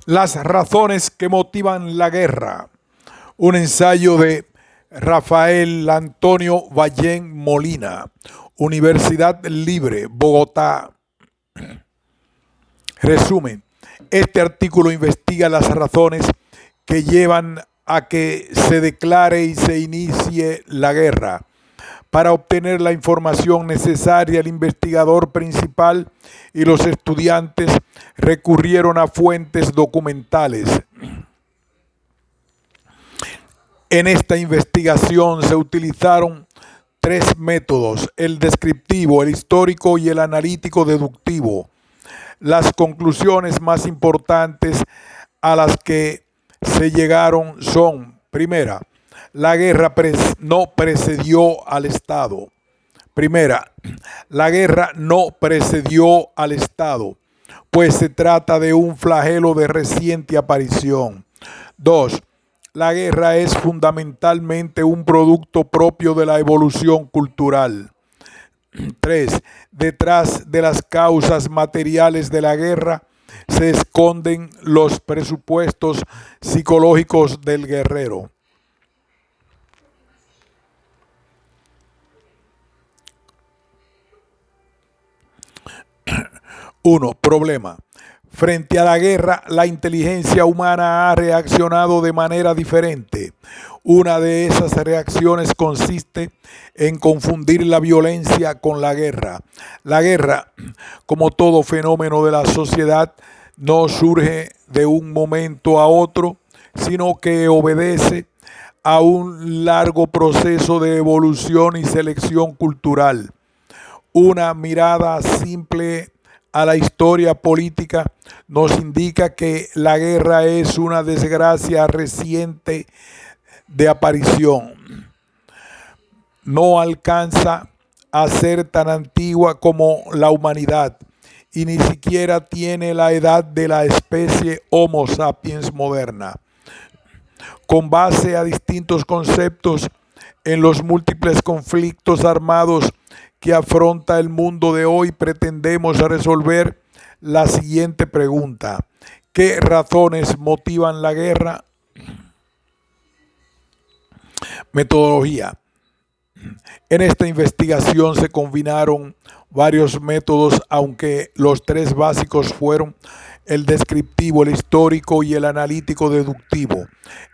Las razones que motivan la guerra. Un ensayo de Rafael Antonio Vallén Molina, Universidad Libre, Bogotá. Resumen. Este artículo investiga las razones que llevan a que se declare y se inicie la guerra. Para obtener la información necesaria, el investigador principal y los estudiantes recurrieron a fuentes documentales. En esta investigación se utilizaron tres métodos: el descriptivo, el histórico y el analítico deductivo. Las conclusiones más importantes a las que se llegaron son: primera, la guerra no precedió al Estado. Primera, la guerra no precedió al Estado, pues se trata de un flagelo de reciente aparición. 2. La guerra es fundamentalmente un producto propio de la evolución cultural. 3. Detrás de las causas materiales de la guerra se esconden los presupuestos psicológicos del guerrero. 1. Problema. Frente a la guerra, la inteligencia humana ha reaccionado de manera diferente. Una de esas reacciones consiste en confundir la violencia con la guerra. La guerra, como todo fenómeno de la sociedad, no surge de un momento a otro, sino que obedece a un largo proceso de evolución y selección cultural. Una mirada simple a la historia política nos indica que la guerra es una desgracia reciente de aparición. No alcanza a ser tan antigua como la humanidad y ni siquiera tiene la edad de la especie Homo sapiens moderna. Con base a distintos conceptos en los múltiples conflictos armados que afronta el mundo de hoy, pretendemos resolver la siguiente pregunta: ¿qué razones motivan la guerra? Metodología. En esta investigación se combinaron varios métodos, aunque los tres básicos fueron el descriptivo, el histórico y el analítico deductivo.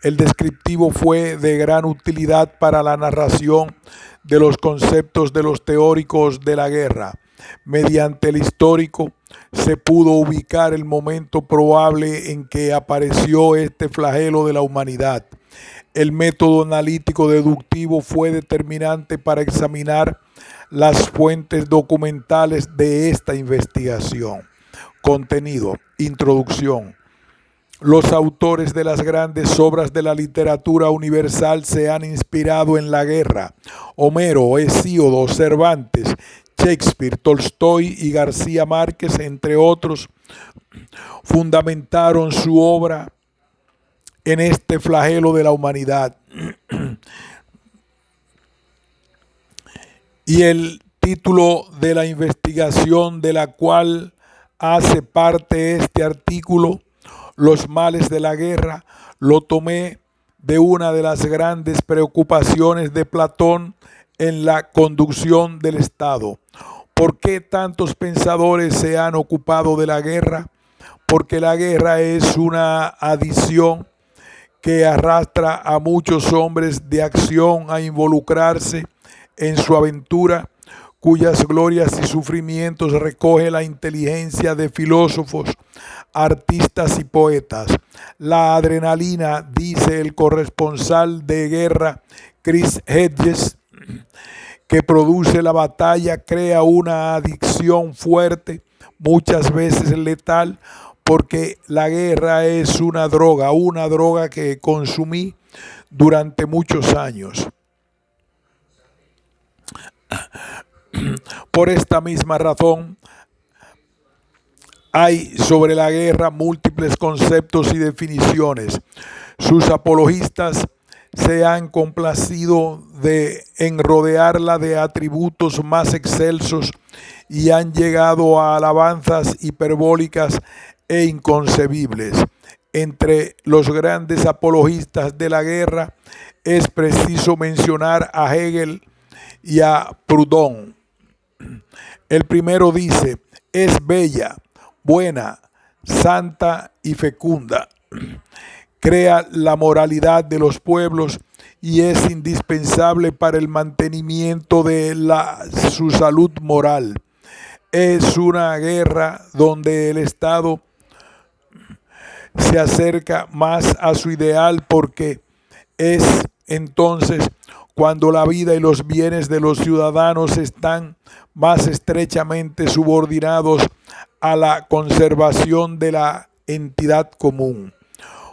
El descriptivo fue de gran utilidad para la narración de los conceptos de los teóricos de la guerra. Mediante el histórico se pudo ubicar el momento probable en que apareció este flagelo de la humanidad. El método analítico deductivo fue determinante para examinar las fuentes documentales de esta investigación. Contenido. Introducción. Los autores de las grandes obras de la literatura universal se han inspirado en la guerra. Homero, Hesíodo, Cervantes, Shakespeare, Tolstoy y García Márquez, entre otros, fundamentaron su obra en este flagelo de la humanidad. Y el título de la investigación de la cual hace parte este artículo, Los males de la guerra, lo tomé de una de las grandes preocupaciones de Platón en la conducción del Estado. ¿Por qué tantos pensadores se han ocupado de la guerra? Porque la guerra es una adicción que arrastra a muchos hombres de acción a involucrarse en su aventura, cuyas glorias y sufrimientos recoge la inteligencia de filósofos, artistas y poetas. La adrenalina, dice el corresponsal de guerra Chris Hedges, que produce la batalla, crea una adicción fuerte, muchas veces letal, porque la guerra es una droga que consumí durante muchos años. Por esta misma razón, hay sobre la guerra múltiples conceptos y definiciones. Sus apologistas se han complacido en rodearla de atributos más excelsos y han llegado a alabanzas hiperbólicas e inconcebibles. Entre los grandes apologistas de la guerra es preciso mencionar a Hegel y a Proudhon. El primero dice: es bella, buena, santa y fecunda. Crea la moralidad de los pueblos y es indispensable para el mantenimiento de su salud moral. Es una guerra donde el Estado se acerca más a su ideal, porque es entonces cuando la vida y los bienes de los ciudadanos están más estrechamente subordinados a la conservación de la entidad común.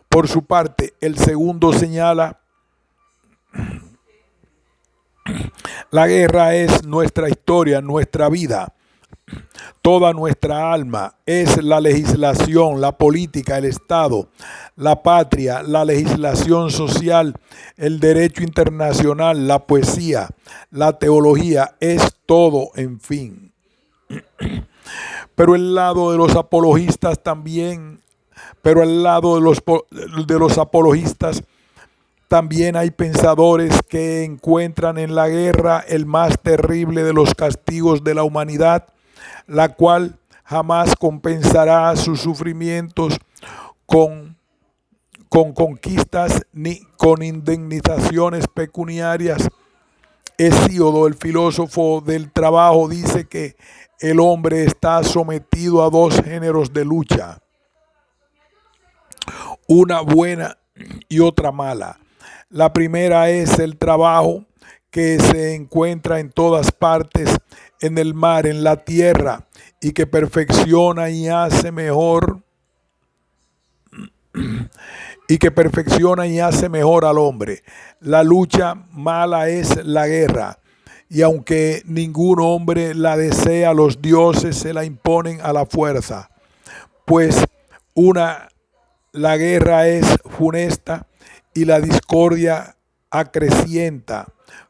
Por su parte, el segundo señala: la guerra es nuestra historia, nuestra vida. Toda nuestra alma es la legislación, la política, el Estado, la patria, la legislación social, el derecho internacional, la poesía, la teología, es todo, en fin. Pero el lado de los apologistas también, también hay pensadores que encuentran en la guerra el más terrible de los castigos de la humanidad, la cual jamás compensará sus sufrimientos con conquistas ni con indemnizaciones pecuniarias. Hesíodo, el filósofo del trabajo, dice que el hombre está sometido a dos géneros de lucha, una buena y otra mala. La primera es el trabajo, que se encuentra en todas partes, en el mar, en la tierra, y que perfecciona y hace mejor al hombre. La lucha mala es la guerra, y aunque ningún hombre la desea, los dioses se la imponen a la fuerza. Pues la guerra es funesta y la discordia acrecienta,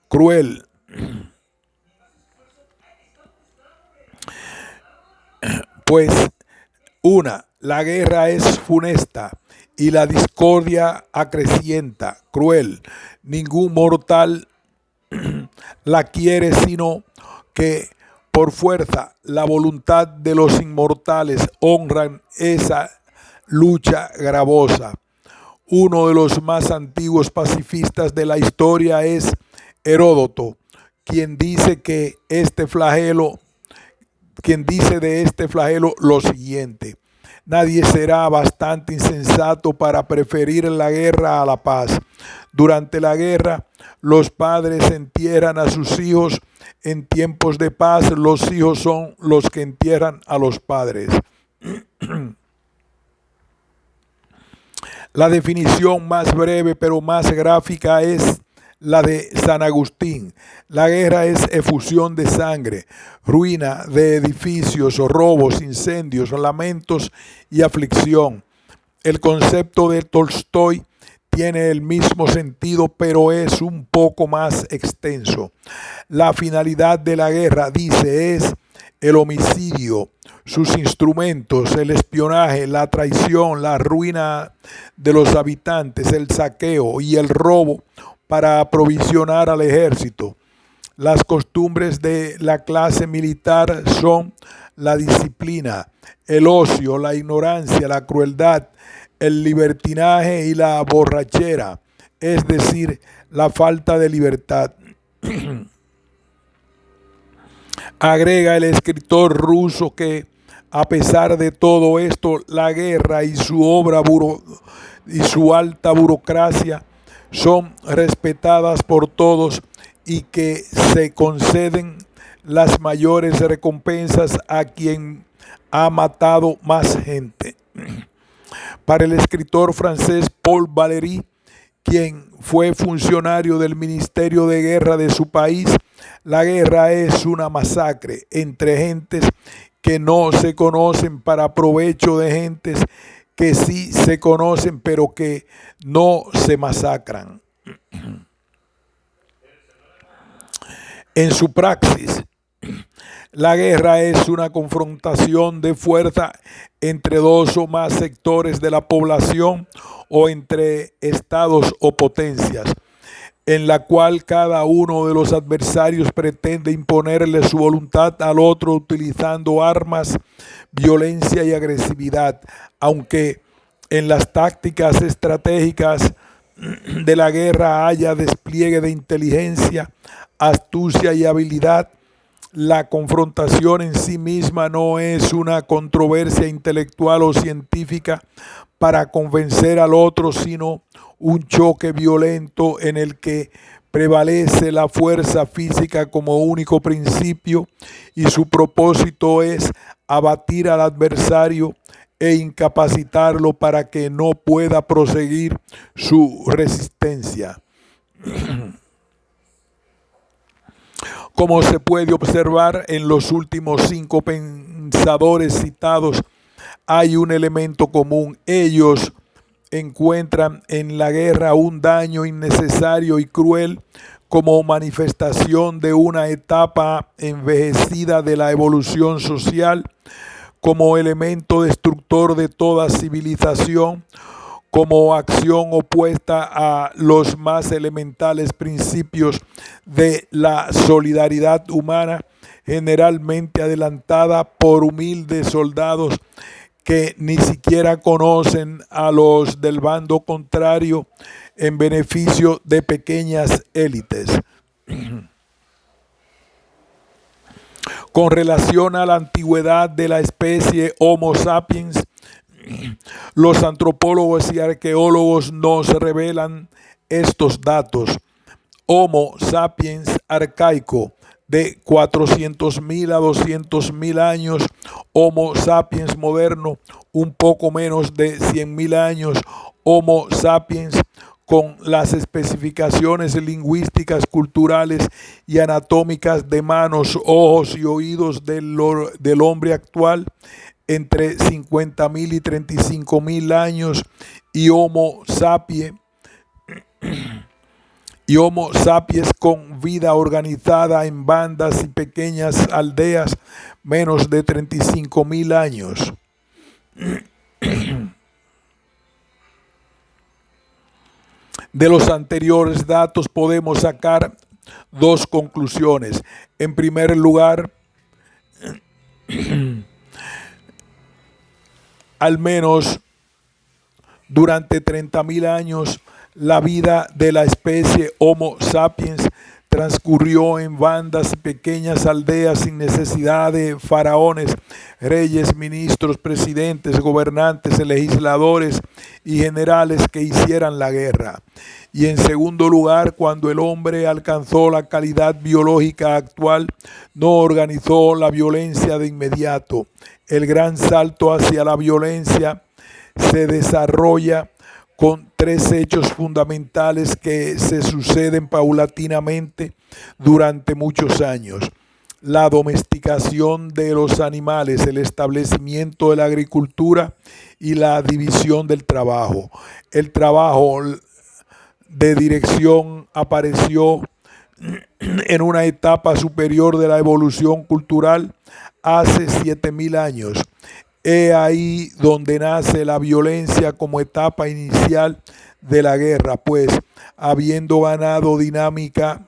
cruel. Pues la guerra es funesta y la discordia acrecienta, cruel. Ningún mortal la quiere, sino que por fuerza la voluntad de los inmortales honran esa lucha gravosa. Uno de los más antiguos pacifistas de la historia es Heródoto, quien dice de este flagelo lo siguiente: nadie será bastante insensato para preferir la guerra a la paz. Durante la guerra, los padres entierran a sus hijos. En tiempos de paz, los hijos son los que entierran a los padres. La definición más breve pero más gráfica es la de San Agustín. La guerra es efusión de sangre, ruina de edificios, robos, incendios, lamentos y aflicción. El concepto de Tolstoy tiene el mismo sentido, pero es un poco más extenso. La finalidad de la guerra, dice, es el homicidio, sus instrumentos, el espionaje, la traición, la ruina de los habitantes, el saqueo y el robo para aprovisionar al ejército. Las costumbres de la clase militar son la disciplina, el ocio, la ignorancia, la crueldad, el libertinaje y la borrachera, es decir, la falta de libertad. Agrega el escritor ruso que, a pesar de todo esto, la guerra y su alta burocracia son respetadas por todos, y que se conceden las mayores recompensas a quien ha matado más gente. Para el escritor francés Paul Valéry, quien fue funcionario del Ministerio de Guerra de su país, la guerra es una masacre entre gentes que no se conocen para provecho de gentes que sí se conocen pero que no se masacran. En su praxis, la guerra es una confrontación de fuerza entre dos o más sectores de la población o entre estados o potencias, en la cual cada uno de los adversarios pretende imponerle su voluntad al otro utilizando armas, violencia y agresividad, aunque en las tácticas estratégicas de la guerra haya despliegue de inteligencia, astucia y habilidad. La confrontación en sí misma no es una controversia intelectual o científica para convencer al otro, sino un choque violento en el que prevalece la fuerza física como único principio y su propósito es abatir al adversario e incapacitarlo para que no pueda proseguir su resistencia. Como se puede observar en los últimos 5 pensadores citados, hay un elemento común. Ellos encuentran en la guerra un daño innecesario y cruel como manifestación de una etapa envejecida de la evolución social, como elemento destructor de toda civilización, como acción opuesta a los más elementales principios de la solidaridad humana, generalmente adelantada por humildes soldados que ni siquiera conocen a los del bando contrario en beneficio de pequeñas élites. Con relación a la antigüedad de la especie Homo sapiens, los antropólogos y arqueólogos nos revelan estos datos. Homo sapiens arcaico, de 400.000 a 200.000 años. Homo sapiens moderno, un poco menos de 100.000 años. Homo sapiens con las especificaciones lingüísticas, culturales y anatómicas de manos, ojos y oídos del hombre actual, entre 50.000 y 35.000 años, y Homo sapiens con vida organizada en bandas y pequeñas aldeas, menos de 35.000 años. De los anteriores datos podemos sacar dos conclusiones. En primer lugar, al menos durante 30.000 años, la vida de la especie Homo sapiens transcurrió en bandas y pequeñas aldeas sin necesidad de faraones, reyes, ministros, presidentes, gobernantes, legisladores y generales que hicieran la guerra. Y en segundo lugar, cuando el hombre alcanzó la calidad biológica actual, no organizó la violencia de inmediato. El gran salto hacia la violencia se desarrolla con 3 hechos fundamentales que se suceden paulatinamente durante muchos años: la domesticación de los animales, el establecimiento de la agricultura y la división del trabajo. El trabajo de dirección apareció en una etapa superior de la evolución cultural hace 7.000 años. He ahí donde nace la violencia como etapa inicial de la guerra, pues habiendo ganado dinámica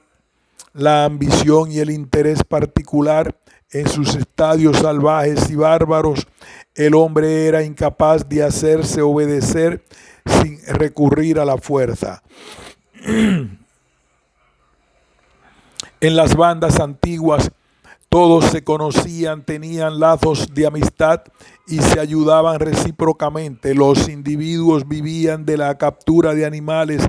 la ambición y el interés particular en sus estadios salvajes y bárbaros, el hombre era incapaz de hacerse obedecer sin recurrir a la fuerza. En las bandas antiguas, todos se conocían, tenían lazos de amistad y se ayudaban recíprocamente. Los individuos vivían de la captura de animales,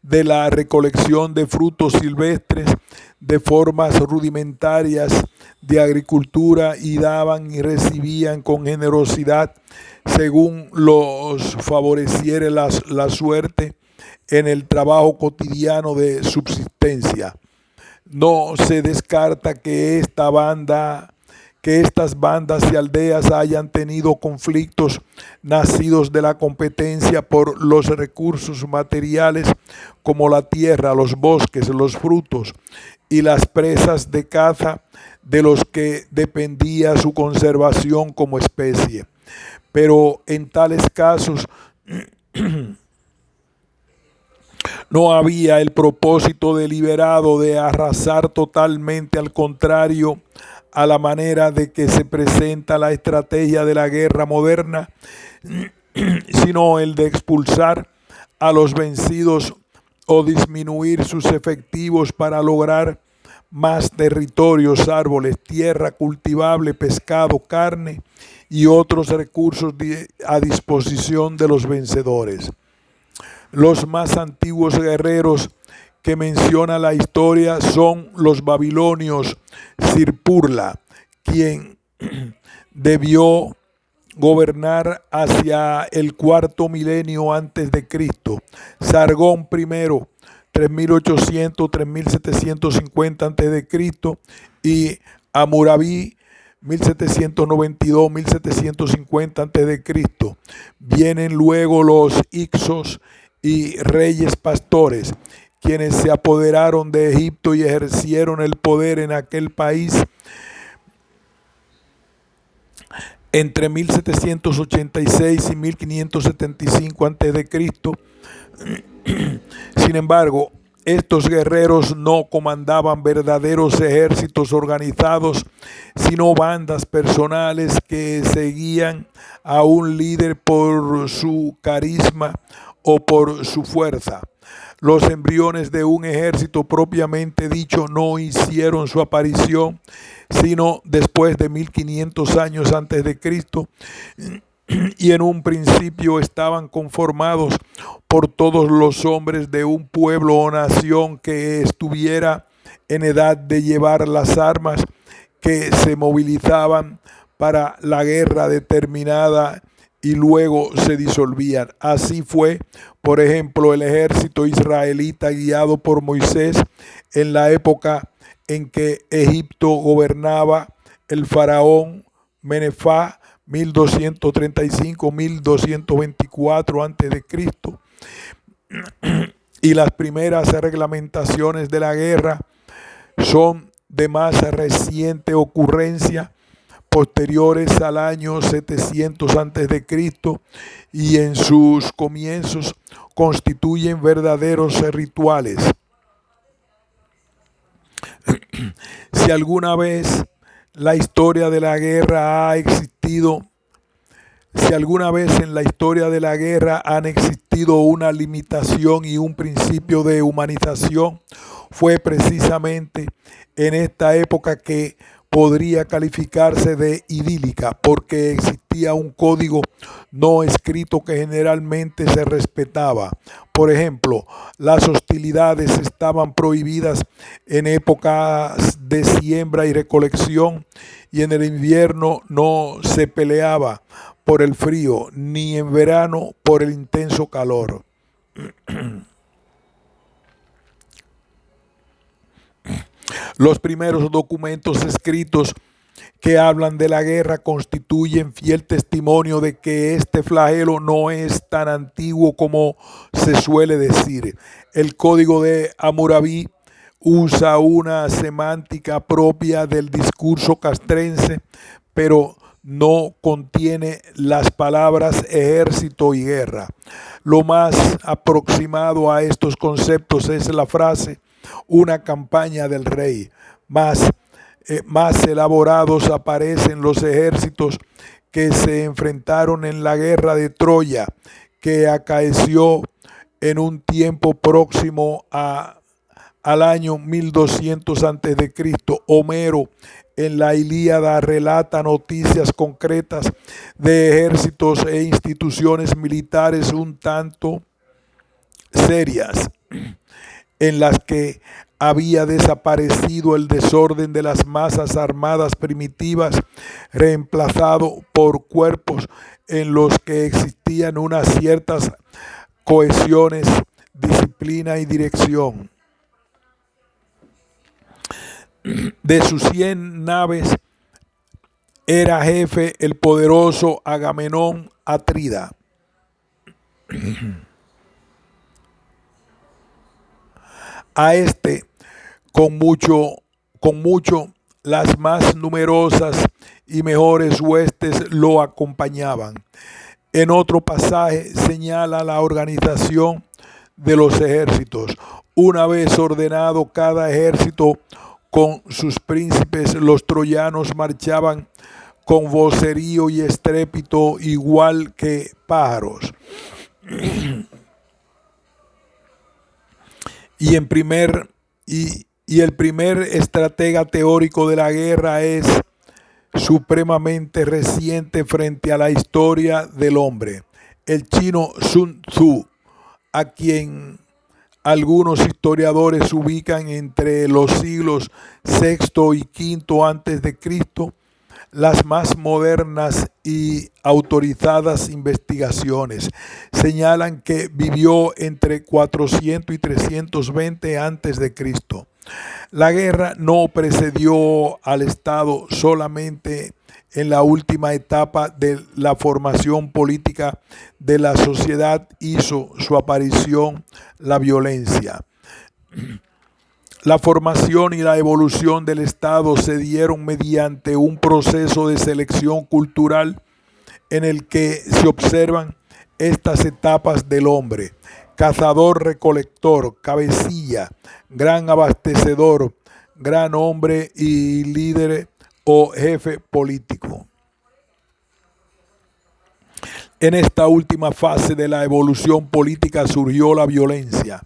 de la recolección de frutos silvestres, de formas rudimentarias de agricultura, y daban y recibían con generosidad según los favoreciere la suerte en el trabajo cotidiano de subsistencia. No se descarta que que estas bandas y aldeas hayan tenido conflictos nacidos de la competencia por los recursos materiales como la tierra, los bosques, los frutos y las presas de caza de los que dependía su conservación como especie. Pero en tales casos no había el propósito deliberado de arrasar totalmente, al contrario a la manera de que se presenta la estrategia de la guerra moderna, sino el de expulsar a los vencidos o disminuir sus efectivos para lograr más territorios, árboles, tierra cultivable, pescado, carne y otros recursos a disposición de los vencedores. Los más antiguos guerreros que menciona la historia son los babilonios. Sirpurla, quien debió gobernar hacia el cuarto milenio antes de Cristo. Sargón I, 3800-3750 antes de Cristo, y Hammurabi, 1792-1750 antes de Cristo. Vienen luego los Hicsos y reyes pastores, quienes se apoderaron de Egipto y ejercieron el poder en aquel país entre 1786 y 1575 a.C. Sin embargo, estos guerreros no comandaban verdaderos ejércitos organizados, sino bandas personales que seguían a un líder por su carisma o por su fuerza. Los embriones de un ejército propiamente dicho no hicieron su aparición sino después de 1500 años antes de Cristo, y en un principio estaban conformados por todos los hombres de un pueblo o nación que estuviera en edad de llevar las armas, que se movilizaban para la guerra determinada y luego se disolvían. Así fue, por ejemplo, el ejército israelita guiado por Moisés en la época en que Egipto gobernaba el faraón Menefá, 1235-1224 a.C. Y las primeras reglamentaciones de la guerra son de más reciente ocurrencia, posteriores al año 700 a.C., y en sus comienzos constituyen verdaderos rituales. Si alguna vez la historia de la guerra ha existido, si alguna vez en la historia de la guerra han existido una limitación y un principio de humanización, fue precisamente en esta época, que podría calificarse de idílica, porque existía un código no escrito que generalmente se respetaba. Por ejemplo, las hostilidades estaban prohibidas en épocas de siembra y recolección, y en el invierno no se peleaba por el frío, ni en verano por el intenso calor. Los primeros documentos escritos que hablan de la guerra constituyen fiel testimonio de que este flagelo no es tan antiguo como se suele decir. El código de Hammurabi usa una semántica propia del discurso castrense, pero no contiene las palabras ejército y guerra. Lo más aproximado a estos conceptos es la frase "una campaña del rey". Más elaborados aparecen los ejércitos que se enfrentaron en la guerra de Troya, que acaeció en un tiempo próximo al año 1200 a.C. Homero, en la Ilíada, relata noticias concretas de ejércitos e instituciones militares un tanto serias, en las que había desaparecido el desorden de las masas armadas primitivas, reemplazado por cuerpos en los que existían unas ciertas cohesiones, disciplina y dirección. De sus 100 naves, era jefe el poderoso Agamenón Atrida. A este, con mucho, las más numerosas y mejores huestes lo acompañaban. En otro pasaje señala la organización de los ejércitos. Una vez ordenado cada ejército con sus príncipes, los troyanos marchaban con vocerío y estrépito igual que pájaros. Y el primer estratega teórico de la guerra es supremamente reciente frente a la historia del hombre, el chino Sun Tzu, a quien algunos historiadores ubican entre los siglos VI y V antes de Cristo. Las más modernas y autorizadas investigaciones señalan que vivió entre 400 y 320 antes de Cristo. La guerra no precedió al Estado, solamente en la última etapa de la formación política de la sociedad hizo su aparición la violencia. La formación y la evolución del Estado se dieron mediante un proceso de selección cultural en el que se observan estas etapas del hombre: cazador-recolector, cabecilla, gran abastecedor, gran hombre y líder o jefe político. En esta última fase de la evolución política surgió la violencia.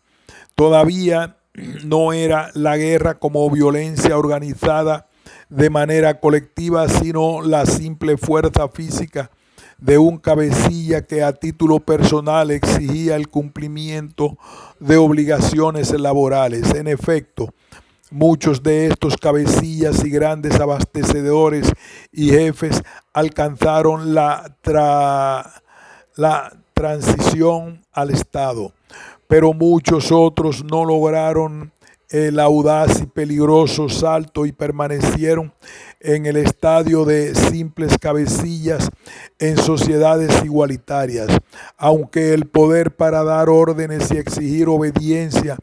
Todavía no era la guerra como violencia organizada de manera colectiva, sino la simple fuerza física de un cabecilla que a título personal exigía el cumplimiento de obligaciones laborales. En efecto, muchos de estos cabecillas y grandes abastecedores y jefes alcanzaron la transición al Estado, pero muchos otros no lograron el audaz y peligroso salto y permanecieron en el estadio de simples cabecillas en sociedades igualitarias. Aunque el poder para dar órdenes y exigir obediencia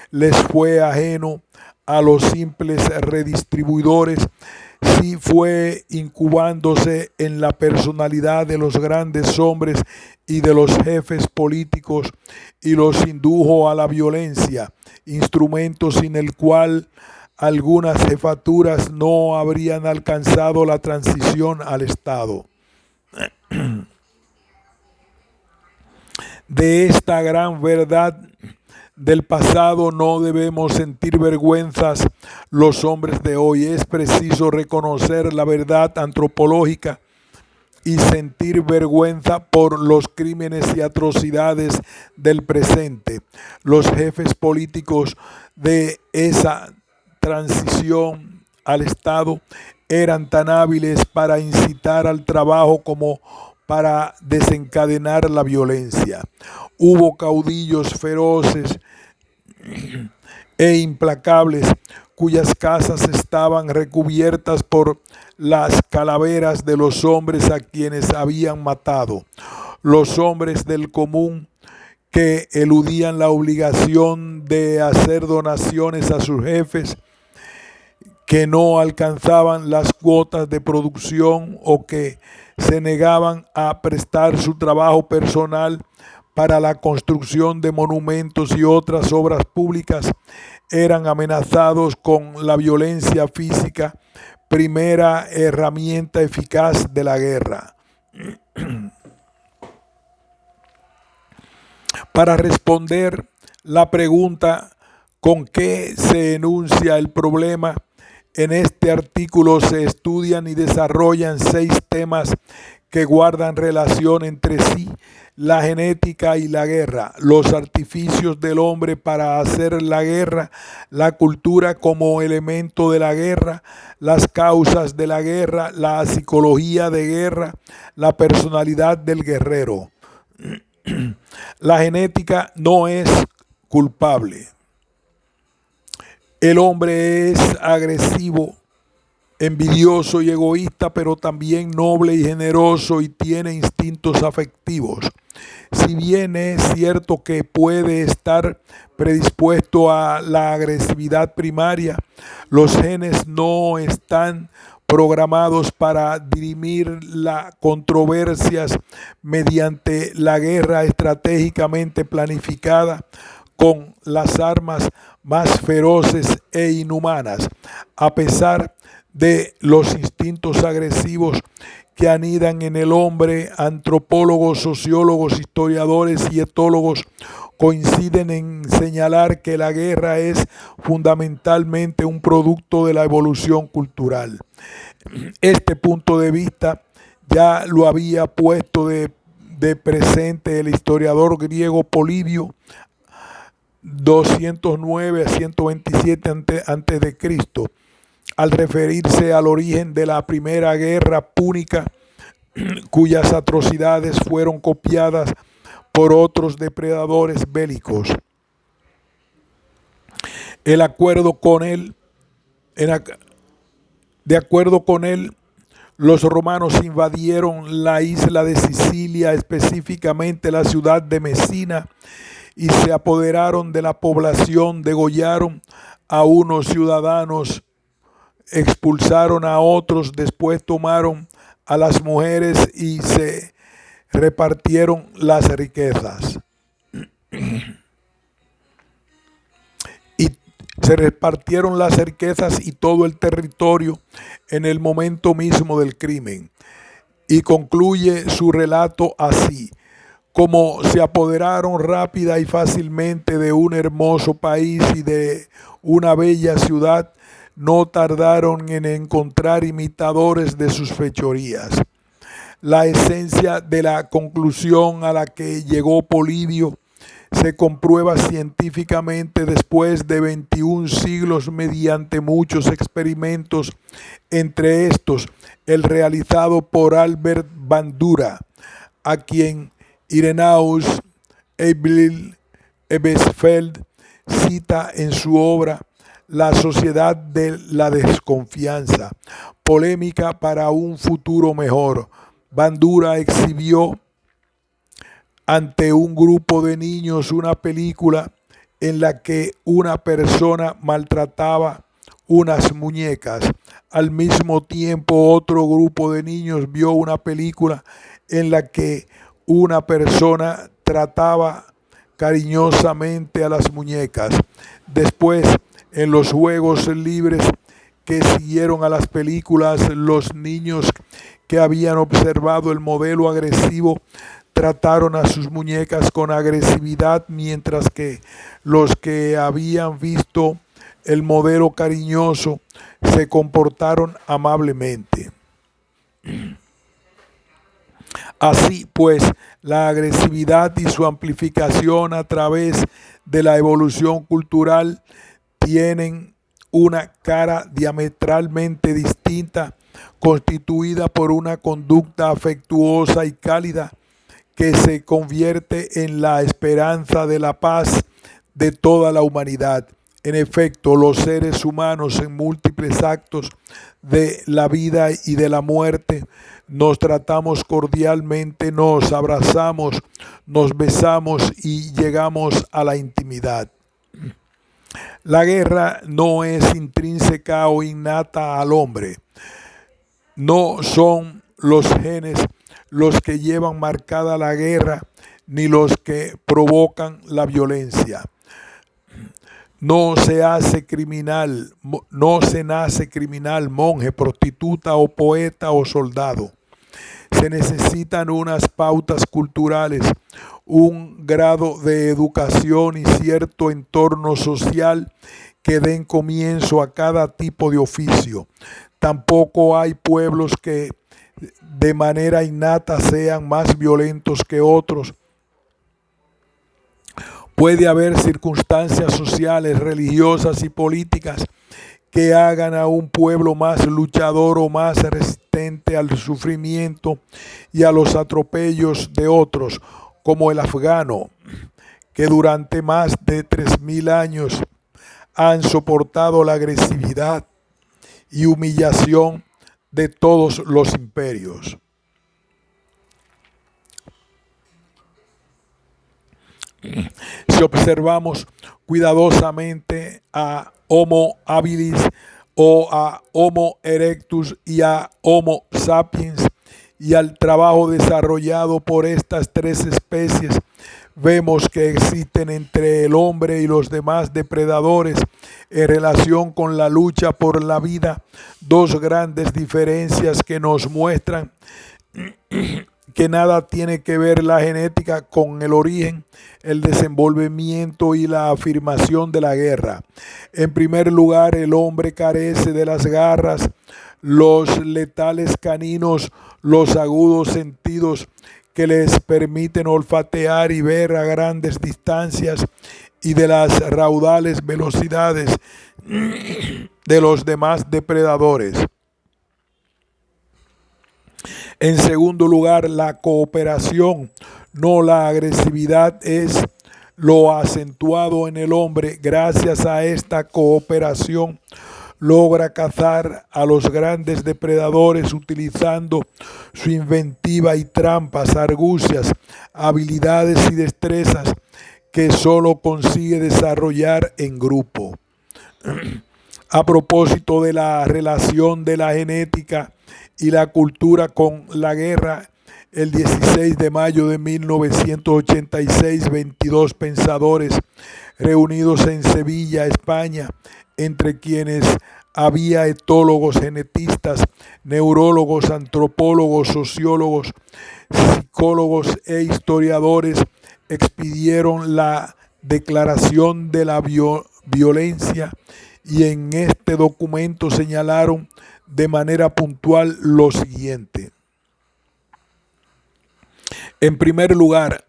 les fue ajeno a los simples redistribuidores, sí fue incubándose en la personalidad de los grandes hombres y de los jefes políticos y los indujo a la violencia, instrumento sin el cual algunas jefaturas no habrían alcanzado la transición al Estado. De esta gran verdad del pasado no debemos sentir vergüenzas los hombres de hoy. Es preciso reconocer la verdad antropológica y sentir vergüenza por los crímenes y atrocidades del presente. Los jefes políticos de esa transición al Estado eran tan hábiles para incitar al trabajo como para desencadenar la violencia. Hubo caudillos feroces e implacables cuyas casas estaban recubiertas por las calaveras de los hombres a quienes habían matado. Los hombres del común que eludían la obligación de hacer donaciones a sus jefes, que no alcanzaban las cuotas de producción o que se negaban a prestar su trabajo personal para la construcción de monumentos y otras obras públicas, eran amenazados con la violencia física, primera herramienta eficaz de la guerra. Para responder la pregunta ¿con qué se enuncia el problema? En este artículo se estudian y desarrollan 6 temas que guardan relación entre sí: la genética y la guerra, los artificios del hombre para hacer la guerra, la cultura como elemento de la guerra, las causas de la guerra, la psicología de guerra, la personalidad del guerrero. La genética no es culpable. El hombre es agresivo envidioso y egoísta, pero también noble y generoso, y tiene instintos afectivos. Si bien es cierto que puede estar predispuesto a la agresividad primaria, los genes no están programados para dirimir las controversias mediante la guerra estratégicamente planificada con las armas más feroces e inhumanas. A pesar de los instintos agresivos que anidan en el hombre, antropólogos, sociólogos, historiadores y etólogos coinciden en señalar que la guerra es fundamentalmente un producto de la evolución cultural. Este punto de vista ya lo había puesto de presente el historiador griego Polibio 209 a 127 antes de Cristo, al referirse al origen de la primera guerra púnica, cuyas atrocidades fueron copiadas por otros depredadores bélicos. De acuerdo con él, los romanos invadieron la isla de Sicilia, específicamente la ciudad de Mesina, y se apoderaron de la población, degollaron a unos ciudadanos, expulsaron a otros, después tomaron a las mujeres y se repartieron las riquezas. Se repartieron las riquezas y todo el territorio en el momento mismo del crimen. Y concluye su relato así: como se apoderaron rápida y fácilmente de un hermoso país y de una bella ciudad, no tardaron en encontrar imitadores de sus fechorías. La esencia de la conclusión a la que llegó Polibio se comprueba científicamente después de 21 siglos mediante muchos experimentos, entre estos el realizado por Albert Bandura, a quien Irenaeus Ebesfeld cita en su obra La sociedad de la desconfianza, polémica para un futuro mejor. Bandura exhibió ante un grupo de niños una película en la que una persona maltrataba unas muñecas. Al mismo tiempo, otro grupo de niños vio una película en la que una persona trataba cariñosamente a las muñecas. Después, en los juegos libres que siguieron a las películas, los niños que habían observado el modelo agresivo trataron a sus muñecas con agresividad, mientras que los que habían visto el modelo cariñoso se comportaron amablemente. Así pues, la agresividad y su amplificación a través de la evolución cultural tienen una cara diametralmente distinta, constituida por una conducta afectuosa y cálida que se convierte en la esperanza de la paz de toda la humanidad. En efecto, los seres humanos en múltiples actos de la vida y de la muerte nos tratamos cordialmente, nos abrazamos, nos besamos y llegamos a la intimidad. La guerra no es intrínseca o innata al hombre. No son los genes los que llevan marcada la guerra, ni los que provocan la violencia. No se nace criminal, monje, prostituta o poeta o soldado. Se necesitan unas pautas culturales, un grado de educación y cierto entorno social que den comienzo a cada tipo de oficio. Tampoco hay pueblos que de manera innata sean más violentos que otros. Puede haber circunstancias sociales, religiosas y políticas que hagan a un pueblo más luchador o más resistente al sufrimiento y a los atropellos de otros, como el afgano, que durante más de 3000 años han soportado la agresividad y humillación de todos los imperios. Si observamos cuidadosamente a Homo habilis o a Homo erectus y a Homo sapiens y al trabajo desarrollado por estas tres especies, vemos que existen entre el hombre y los demás depredadores en relación con la lucha por la vida dos grandes diferencias que nos muestran que nada tiene que ver la genética con el origen, el desenvolvimiento y la afirmación de la guerra. En primer lugar, el hombre carece de las garras, los letales caninos, los agudos sentidos que les permiten olfatear y ver a grandes distancias y de las raudales velocidades de los demás depredadores. En segundo lugar, la cooperación, no la agresividad, es lo acentuado en el hombre. Gracias a esta cooperación logra cazar a los grandes depredadores utilizando su inventiva y trampas, argucias, habilidades y destrezas que solo consigue desarrollar en grupo. A propósito de la relación de la genética y la cultura con la guerra, el 16 de mayo de 1986, 22 pensadores reunidos en Sevilla, España, entre quienes había etólogos, genetistas, neurólogos, antropólogos, sociólogos, psicólogos e historiadores, expidieron la Declaración de la Violencia y en este documento señalaron de manera puntual lo siguiente. En primer lugar,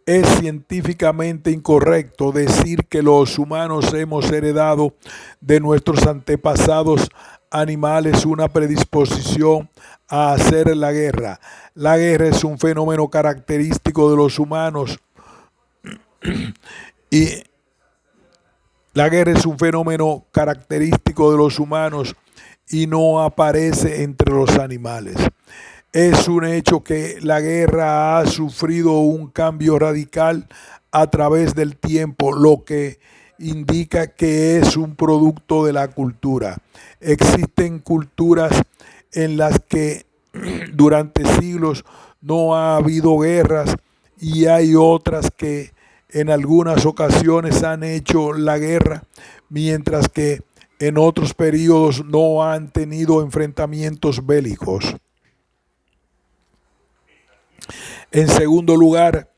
es científicamente incorrecto decir que los humanos hemos heredado de nuestros antepasados animales una predisposición a hacer la guerra. La guerra es un fenómeno característico de los humanos y no aparece entre los animales. Es un hecho que la guerra ha sufrido un cambio radical a través del tiempo, lo que indica que es un producto de la cultura. Existen culturas en las que durante siglos no ha habido guerras y hay otras que en algunas ocasiones han hecho la guerra, mientras que en otros periodos no han tenido enfrentamientos bélicos. En segundo lugar,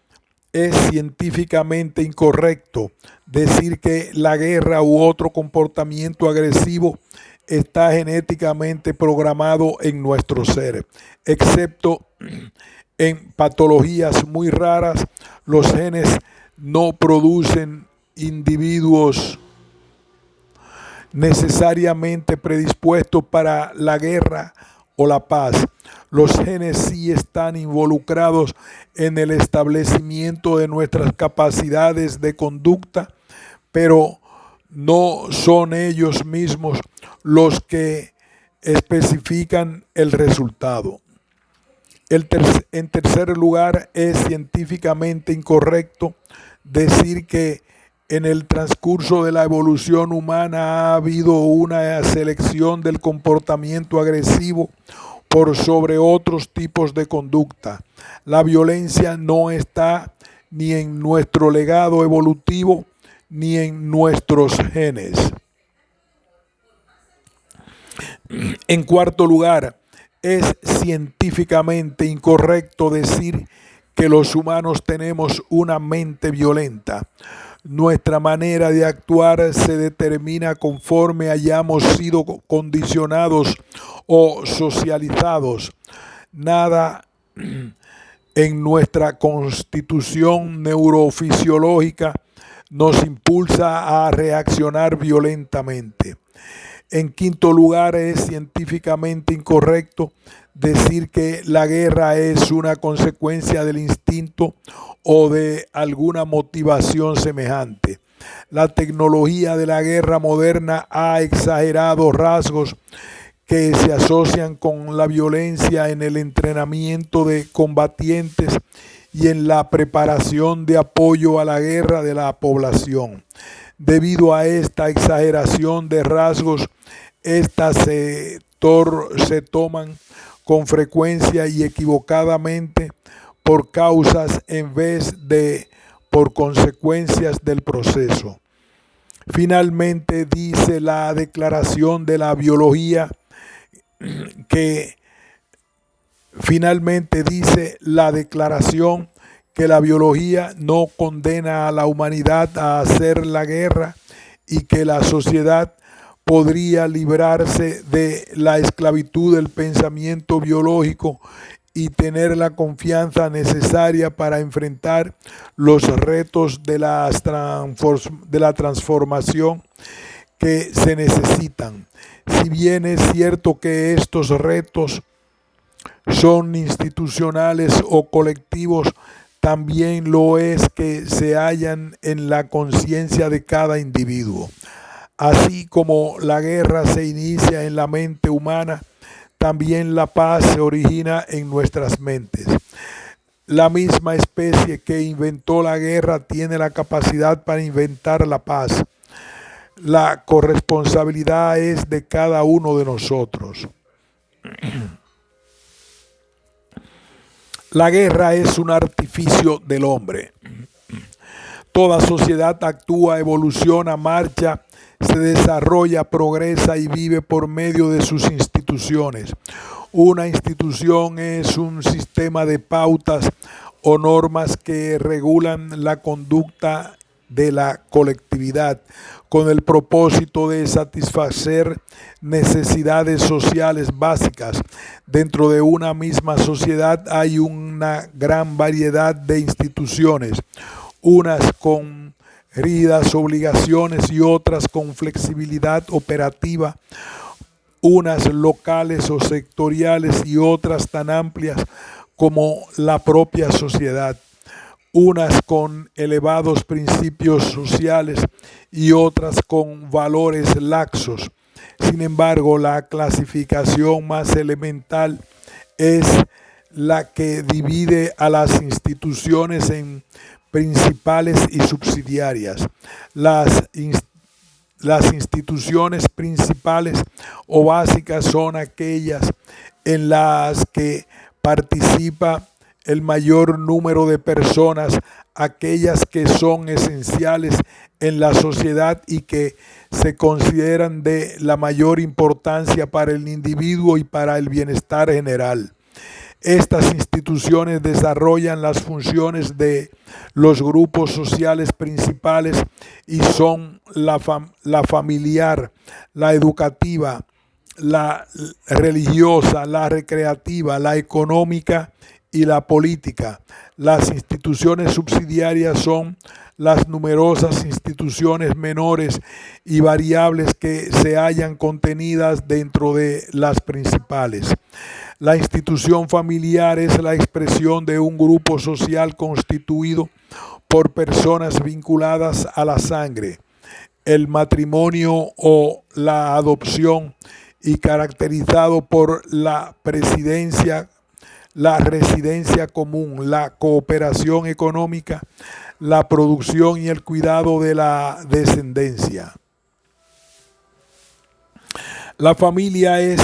es científicamente incorrecto decir que la guerra u otro comportamiento agresivo está genéticamente programado en nuestro ser, excepto en patologías muy raras. Los genes no producen individuos necesariamente predispuestos para la guerra o la paz. Los genes sí están involucrados en el establecimiento de nuestras capacidades de conducta, pero no son ellos mismos los que especifican el resultado. En tercer lugar, es científicamente incorrecto decir que en el transcurso de la evolución humana ha habido una selección del comportamiento agresivo por sobre otros tipos de conducta. La violencia no está ni en nuestro legado evolutivo ni en nuestros genes. En cuarto lugar, es científicamente incorrecto decir que los humanos tenemos una mente violenta. Nuestra manera de actuar se determina conforme hayamos sido condicionados o socializados. Nada en nuestra constitución neurofisiológica nos impulsa a reaccionar violentamente. En quinto lugar, es científicamente incorrecto decir que la guerra es una consecuencia del instinto o de alguna motivación semejante. La tecnología de la guerra moderna ha exagerado rasgos que se asocian con la violencia en el entrenamiento de combatientes y en la preparación de apoyo a la guerra de la población. Debido a esta exageración de rasgos, estas se toman con frecuencia y equivocadamente por causas en vez de por consecuencias del proceso. Finalmente dice la Declaración de la Biología que la biología no condena a la humanidad a hacer la guerra y que la sociedad podría librarse de la esclavitud del pensamiento biológico y tener la confianza necesaria para enfrentar los retos de la transformación que se necesitan. Si bien es cierto que estos retos son institucionales o colectivos, también lo es que se hallan en la conciencia de cada individuo. Así como la guerra se inicia en la mente humana, también la paz se origina en nuestras mentes. La misma especie que inventó la guerra tiene la capacidad para inventar la paz. La corresponsabilidad es de cada uno de nosotros. La guerra es un artificio del hombre. Toda sociedad actúa, evoluciona, marcha, se desarrolla, progresa y vive por medio de sus instituciones. Una institución es un sistema de pautas o normas que regulan la conducta de la colectividad con el propósito de satisfacer necesidades sociales básicas. Dentro de una misma sociedad hay una gran variedad de instituciones, unas con rígidas obligaciones y otras con flexibilidad operativa, unas locales o sectoriales y otras tan amplias como la propia sociedad, unas con elevados principios sociales y otras con valores laxos. Sin embargo, la clasificación más elemental es la que divide a las instituciones en principales y subsidiarias. Las instituciones principales o básicas son aquellas en las que participa el mayor número de personas, aquellas que son esenciales en la sociedad y que se consideran de la mayor importancia para el individuo y para el bienestar general. Estas instituciones desarrollan las funciones de los grupos sociales principales y son la familiar, la educativa, la religiosa, la recreativa, la económica y la política. Las instituciones subsidiarias son las numerosas instituciones menores y variables que se hallan contenidas dentro de las principales. La institución familiar es la expresión de un grupo social constituido por personas vinculadas a la sangre, el matrimonio o la adopción y caracterizado por la residencia común, la cooperación económica, la producción y el cuidado de la descendencia. La familia es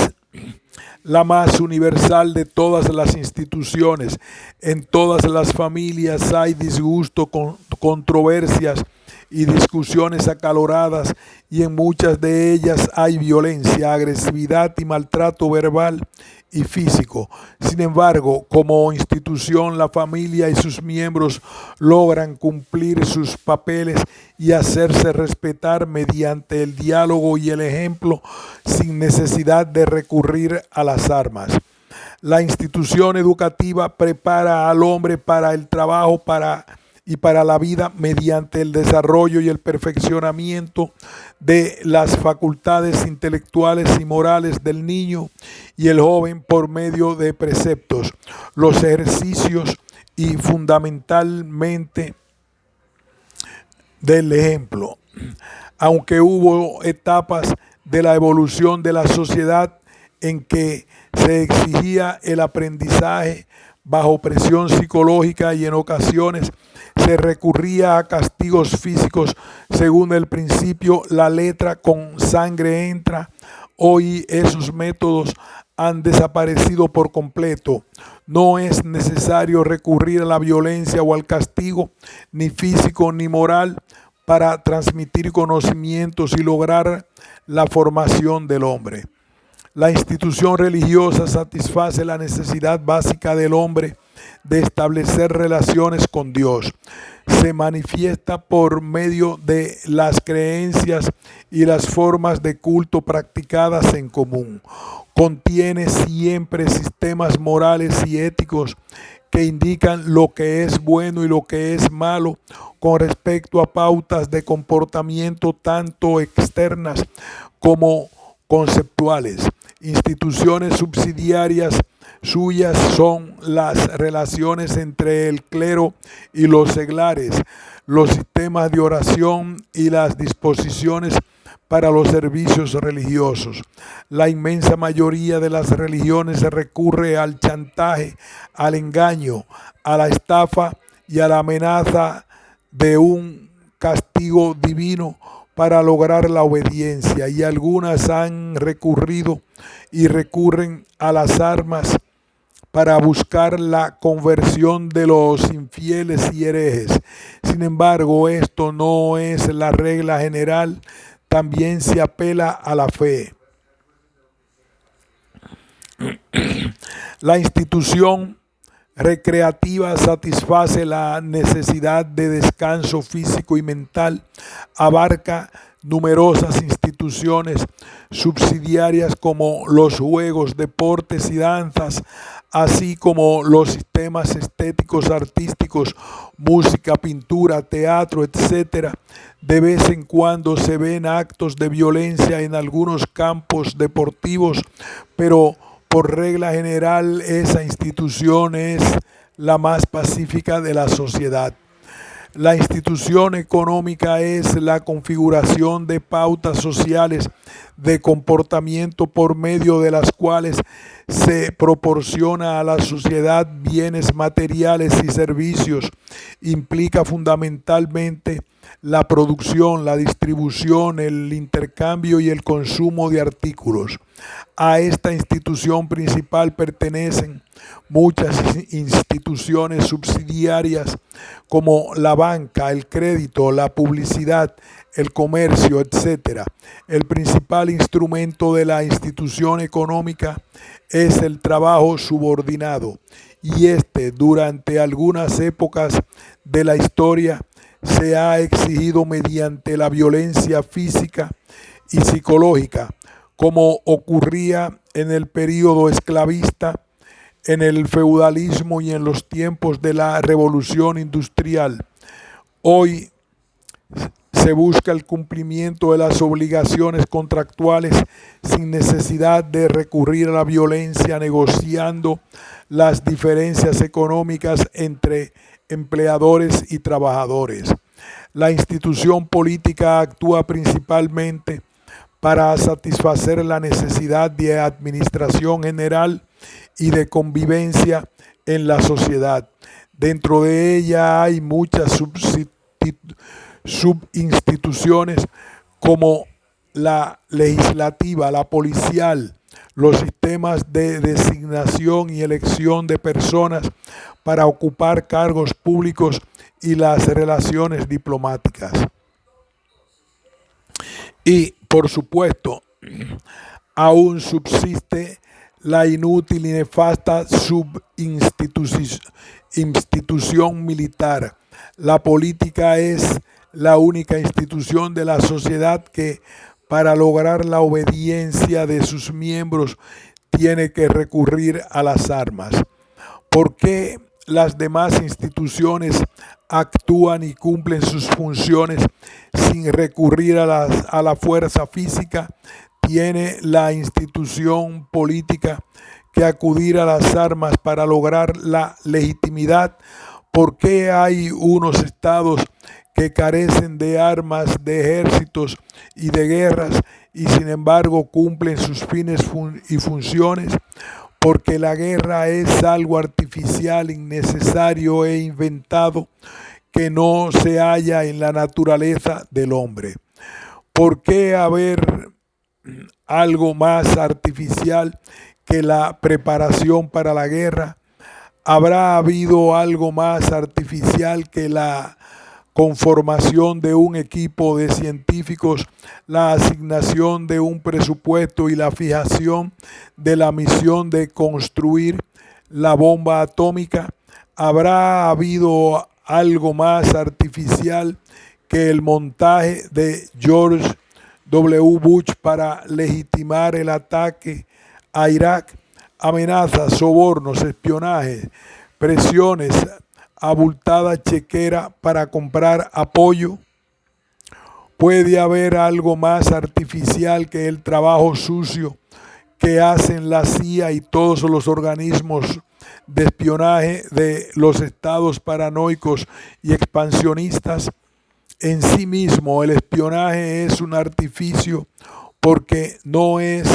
la más universal de todas las instituciones. En todas las familias hay disgusto, controversias y discusiones acaloradas, y en muchas de ellas hay violencia, agresividad y maltrato verbal y físico. Sin embargo, como institución, la familia y sus miembros logran cumplir sus papeles y hacerse respetar mediante el diálogo y el ejemplo, sin necesidad de recurrir a las armas. La institución educativa prepara al hombre para el trabajo y para la vida mediante el desarrollo y el perfeccionamiento de las facultades intelectuales y morales del niño y el joven por medio de preceptos, los ejercicios y fundamentalmente del ejemplo. Aunque hubo etapas de la evolución de la sociedad en que se exigía el aprendizaje bajo presión psicológica y en ocasiones se recurría a castigos físicos según el principio la letra con sangre entra, hoy esos métodos han desaparecido por completo. No es necesario recurrir a la violencia o al castigo, ni físico ni moral, para transmitir conocimientos y lograr la formación del hombre. La institución religiosa satisface la necesidad básica del hombre de establecer relaciones con Dios. Se manifiesta por medio de las creencias y las formas de culto practicadas en común. Contiene siempre sistemas morales y éticos que indican lo que es bueno y lo que es malo con respecto a pautas de comportamiento tanto externas como conceptuales. Instituciones subsidiarias suyas son las relaciones entre el clero y los seglares, los sistemas de oración y las disposiciones para los servicios religiosos. La inmensa mayoría de las religiones recurre al chantaje, al engaño, a la estafa y a la amenaza de un castigo divino para lograr la obediencia, y algunas han recurrido y recurren a las armas para buscar la conversión de los infieles y herejes. Sin embargo, esto no es la regla general, también se apela a la fe. La institución recreativa satisface la necesidad de descanso físico y mental, abarca numerosas instituciones subsidiarias como los juegos, deportes y danzas, así como los sistemas estéticos artísticos, música, pintura, teatro, etc. De vez en cuando se ven actos de violencia en algunos campos deportivos, pero por regla general esa institución es la más pacífica de la sociedad. La institución económica es la configuración de pautas sociales de comportamiento por medio de las cuales se proporciona a la sociedad bienes materiales y servicios. Implica fundamentalmente la producción, la distribución, el intercambio y el consumo de artículos. A esta institución principal pertenecen muchas instituciones subsidiarias como la banca, el crédito, la publicidad, el comercio, etc. El principal instrumento de la institución económica es el trabajo subordinado, y durante algunas épocas de la historia se ha exigido mediante la violencia física y psicológica, como ocurría en el período esclavista, en el feudalismo y en los tiempos de la revolución industrial. Hoy se busca el cumplimiento de las obligaciones contractuales sin necesidad de recurrir a la violencia, negociando las diferencias económicas entre empleadores y trabajadores. La institución política actúa principalmente para satisfacer la necesidad de administración general y de convivencia en la sociedad. Dentro de ella hay muchas subinstituciones como la legislativa, la policial, los sistemas de designación y elección de personas para ocupar cargos públicos y las relaciones diplomáticas. Y, por supuesto, aún subsiste la inútil y nefasta institución militar. La política es la única institución de la sociedad que, para lograr la obediencia de sus miembros, tiene que recurrir a las armas. ¿Por qué las demás instituciones actúan y cumplen sus funciones sin recurrir a la fuerza física? Tiene la institución política que acudir a las armas para lograr la legitimidad. ¿Por qué hay unos estados que carecen de armas, de ejércitos y de guerras, y sin embargo cumplen sus fines y funciones, porque la guerra es algo artificial, innecesario e inventado que no se halla en la naturaleza del hombre. ¿Por qué haber algo más artificial que la preparación para la guerra? ¿Habrá habido algo más artificial que la conformación de un equipo de científicos, la asignación de un presupuesto y la fijación de la misión de construir la bomba atómica? ¿Habrá habido algo más artificial que el montaje de George W. Bush para legitimar el ataque a Irak? Amenazas, sobornos, espionaje, presiones, abultada chequera para comprar apoyo. ¿Puede haber algo más artificial que el trabajo sucio que hacen la CIA y todos los organismos de espionaje de los estados paranoicos y expansionistas? En sí mismo el espionaje es un artificio porque no es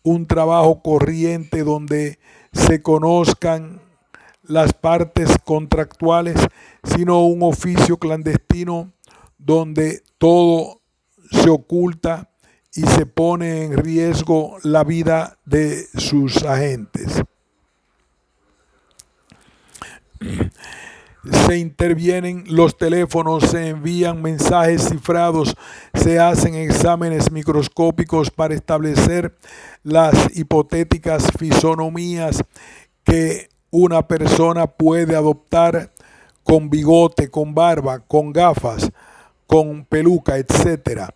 un trabajo corriente donde se conozcan las partes contractuales, sino un oficio clandestino donde todo se oculta y se pone en riesgo la vida de sus agentes. Se intervienen los teléfonos, se envían mensajes cifrados, se hacen exámenes microscópicos para establecer las hipotéticas fisonomías que una persona puede adoptar con bigote, con barba, con gafas, con peluca, etc.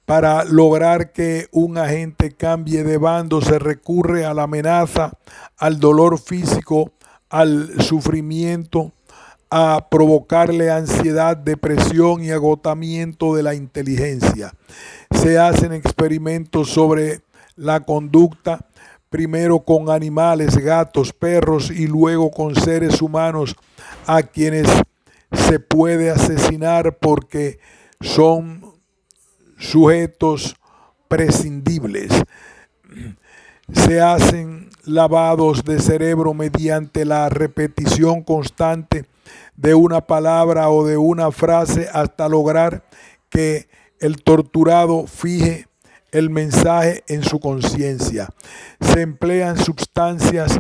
Para lograr que un agente cambie de bando se recurre a la amenaza, al dolor físico, al sufrimiento, a provocarle ansiedad, depresión y agotamiento de la inteligencia. Se hacen experimentos sobre la conducta, primero con animales, gatos, perros y luego con seres humanos a quienes se puede asesinar porque son sujetos prescindibles. Se hacen lavados de cerebro mediante la repetición constante de una palabra o de una frase hasta lograr que el torturado fije el mensaje en su conciencia. Se emplean sustancias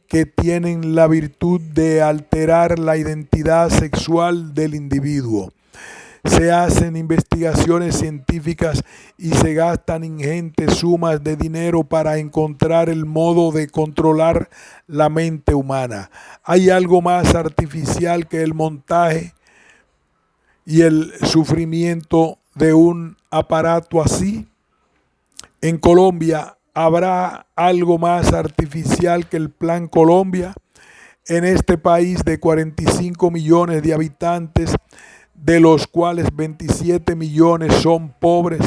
que tienen la virtud de alterar la identidad sexual del individuo. Se hacen investigaciones científicas y se gastan ingentes sumas de dinero para encontrar el modo de controlar la mente humana. ¿Hay algo más artificial que el montaje y el sufrimiento de un aparato así? En Colombia, ¿habrá algo más artificial que el Plan Colombia? En este país de 45 millones de habitantes, de los cuales 27 millones son pobres,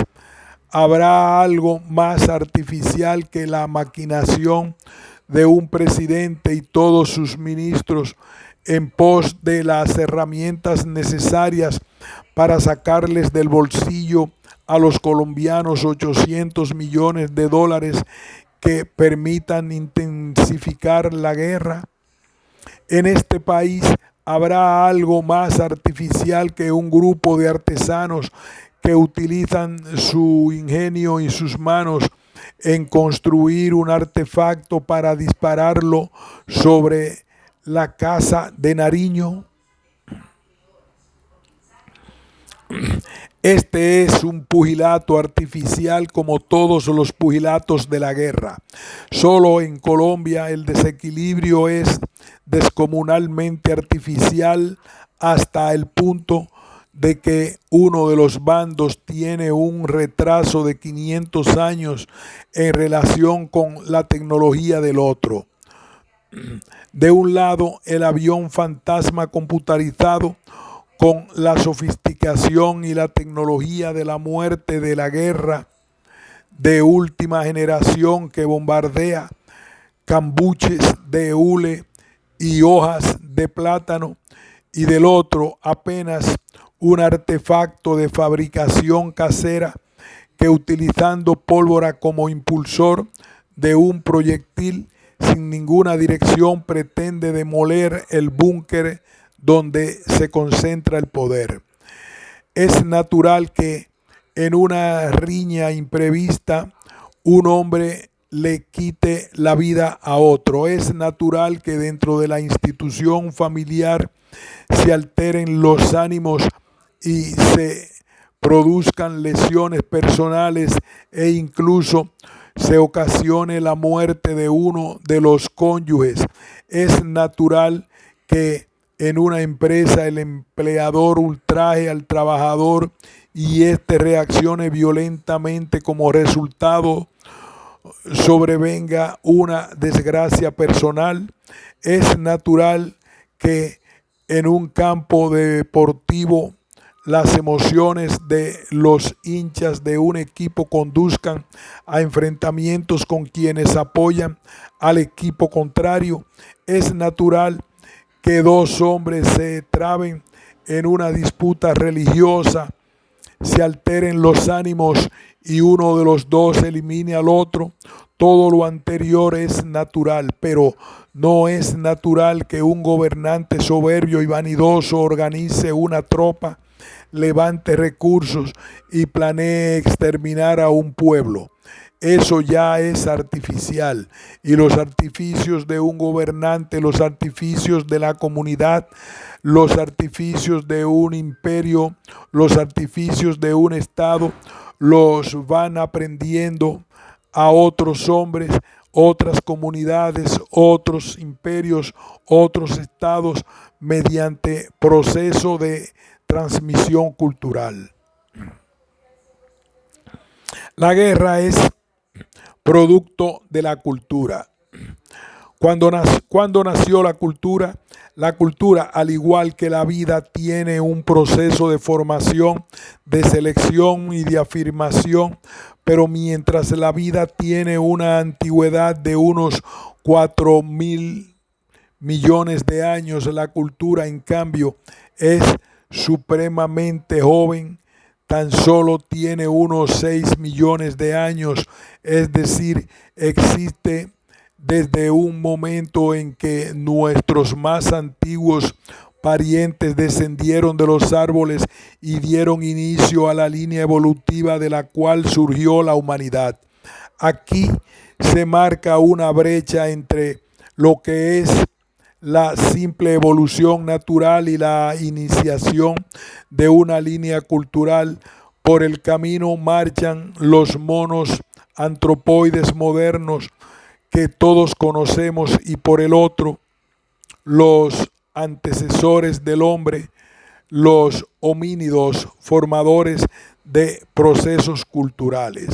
¿habrá algo más artificial que la maquinación de un presidente y todos sus ministros en pos de las herramientas necesarias para sacarles del bolsillo a los colombianos 800 millones de dólares que permitan intensificar la guerra? En este país, ¿habrá algo más artificial que un grupo de artesanos que utilizan su ingenio y sus manos en construir un artefacto para dispararlo sobre la casa de Nariño? Este es un pugilato artificial como todos los pugilatos de la guerra. Solo en Colombia el desequilibrio es descomunalmente artificial hasta el punto de que uno de los bandos tiene un retraso de 500 años en relación con la tecnología del otro. De un lado, el avión fantasma computarizado con la sofisticación y la tecnología de la muerte de la guerra de última generación que bombardea cambuches de hule y hojas de plátano, y del otro apenas un artefacto de fabricación casera que, utilizando pólvora como impulsor de un proyectil sin ninguna dirección, pretende demoler el búnker donde se concentra el poder. Es natural que en una riña imprevista un hombre le quite la vida a otro. Es natural que dentro de la institución familiar se alteren los ánimos y se produzcan lesiones personales e incluso se ocasione la muerte de uno de los cónyuges. Es natural que en una empresa el empleador ultraje al trabajador y éste reaccione violentamente. Como resultado sobrevenga una desgracia personal. Es natural que en un campo deportivo las emociones de los hinchas de un equipo conduzcan a enfrentamientos con quienes apoyan al equipo contrario. Es natural que dos hombres se traben en una disputa religiosa, se alteren los ánimos y uno de los dos elimine al otro. Todo lo anterior es natural, pero no es natural que un gobernante soberbio y vanidoso organice una tropa, levante recursos y planee exterminar a un pueblo. Eso ya es artificial, y los artificios de un gobernante, los artificios de la comunidad, los artificios de un imperio, los artificios de un estado, los van aprendiendo a otros hombres, otras comunidades, otros imperios, otros estados, mediante proceso de transmisión cultural. La guerra es producto de la cultura. Cuando nació la cultura, al igual que la vida, tiene un proceso de formación, de selección y de afirmación, pero mientras la vida tiene una antigüedad de unos 4.000 millones de años, la cultura, en cambio, es supremamente joven. Tan solo tiene unos 6 millones de años, es decir, existe desde un momento en que nuestros más antiguos parientes descendieron de los árboles y dieron inicio a la línea evolutiva de la cual surgió la humanidad. Aquí se marca una brecha entre lo que es la simple evolución natural y la iniciación de una línea cultural. Por el camino marchan los monos antropoides modernos que todos conocemos, y por el otro, los antecesores del hombre, los homínidos, formadores de procesos culturales.